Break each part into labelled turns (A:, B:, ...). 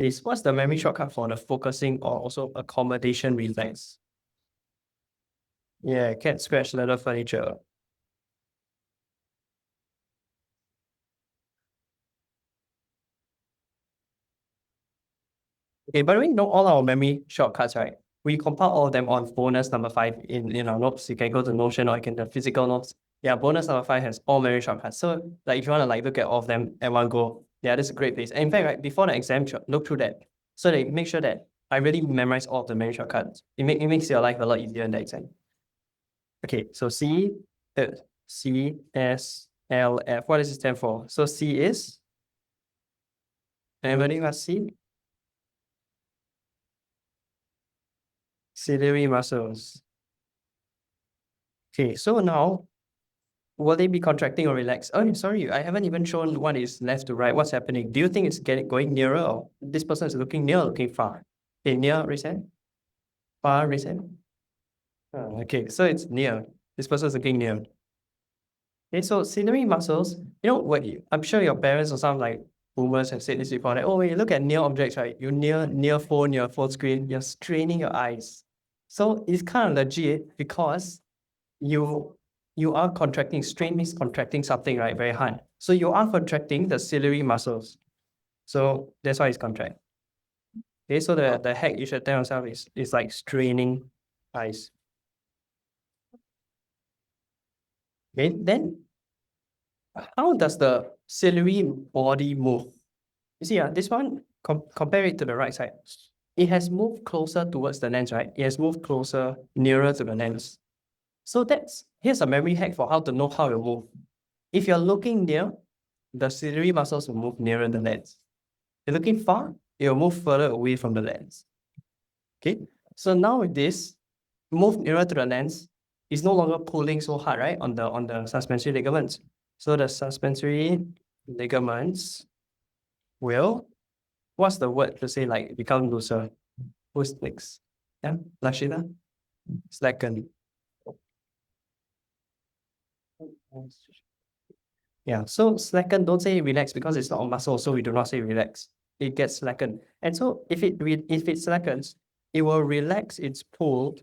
A: is what's the memory shortcut for the focusing or also accommodation reflex? Yeah, cat scratch leather furniture. Okay, by the way, know all our memory shortcuts, right? We compile all of them on bonus number 5 in our notes. You can go to Notion or you can the physical notes. Yeah, bonus number 5 has all memory shortcuts. So like if you want to like look at all of them at one go, yeah, this is a great place. And in fact, right, before the exam, look through that. So that make sure that I really memorize all of the memory shortcuts. It makes your life a lot easier in the exam. Okay, so C, S, L, F. What does it stand for? So C is, anybody what's C? Ciliary muscles. Okay, so now, will they be contracting or relaxed? Oh, sorry, I haven't even shown what is left to right. What's happening? Do you think it's going nearer or this person is looking near or looking far? Okay, near, raise hand. Far, raise hand. Oh, okay, so it's near. This person is looking near. Okay, so ciliary muscles, what I'm sure your parents or some like boomers have said this before, like, oh, when you look at near objects, right, you near phone, your phone screen, you're straining your eyes. So it's kind of legit because you are contracting. Strain means contracting something, right? Very hard. So you are contracting the ciliary muscles. So that's why it's contract. Okay, so the hack you should tell yourself is like straining eyes. Okay, then how does the ciliary body move? You see, this one, compare it to the right side. It has moved closer towards the lens, right? It has moved closer, nearer to the lens. So here's a memory hack for how to know how it move. If you're looking near, the ciliary muscles will move nearer the lens. If you're looking far, it will move further away from the lens. Okay, so now with this, move nearer to the lens, it's no longer pulling so hard, right, on the suspensory ligaments. So the suspensory ligaments will, what's the word to say like become looser? Who's next? Yeah, Lashita? Slacken. Yeah, so slacken, don't say relax because it's not a muscle, so we do not say relax. It gets slackened. And so if it slackens, it will relax its pull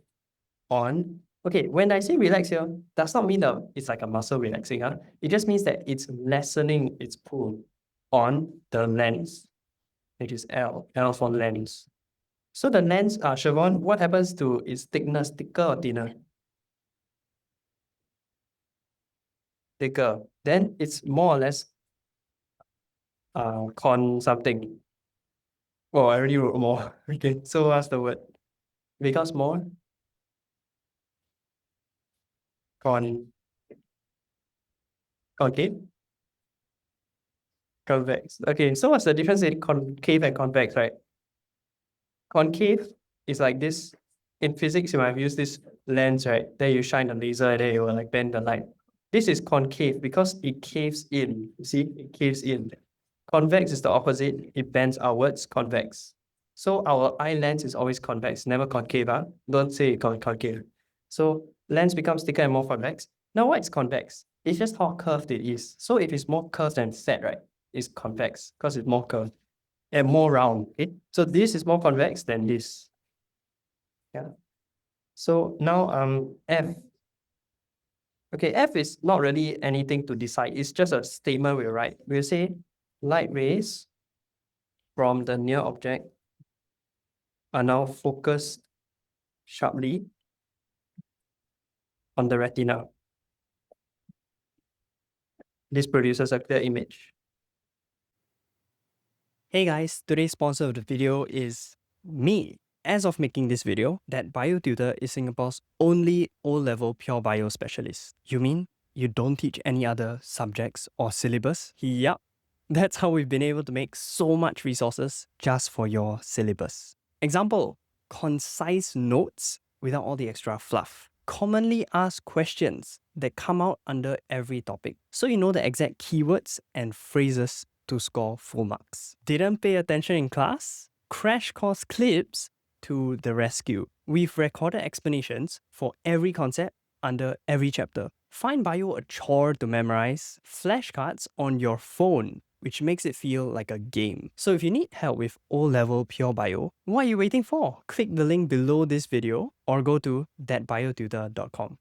A: on. Okay, when I say relax here, does not mean that it's like a muscle relaxing. It just means that it's lessening its pull on the lens, which is L for lens. So the lens, Siobhan, what happens to its thickness, thicker or thinner? Thicker. Then it's more or less con something. Oh, I already wrote more. Okay, so what's the word? Becomes more? Concave? Convex. Okay, so what's the difference in concave and convex, right? Concave is like this. In physics, you might have used this lens, right? Then you shine the laser and then it will like bend the light. This is concave because it caves in. See, it caves in. Convex is the opposite. It bends outwards, convex. So our eye lens is always convex, never concave. Don't say concave. So lens becomes thicker and more convex. Now what's convex? It's just how curved it is. So if it's more curved and fat, right, it's convex because it's more curved and more round. Okay? So this is more convex than this. Yeah. So now F. Okay, F is not really anything to decide. It's just a statement we write. We'll say light rays from the near object are now focused sharply on the retina. This produces a clear image. Hey guys, today's sponsor of the video is me. As of making this video, that BioTutor is Singapore's only O-level pure bio specialist. You mean you don't teach any other subjects or syllabus? Yup. That's how we've been able to make so much resources just for your syllabus. Example, concise notes without all the extra fluff. Commonly asked questions that come out under every topic. So you know the exact keywords and phrases to score full marks. Didn't pay attention in class? Crash course clips to the rescue. We've recorded explanations for every concept under every chapter. Find bio a chore to memorize? Flashcards on your phone
B: which makes it feel like a game. So if you need help with O-level pure bio, what are you waiting for? Click the link below this video or go to thatbiotutor.com.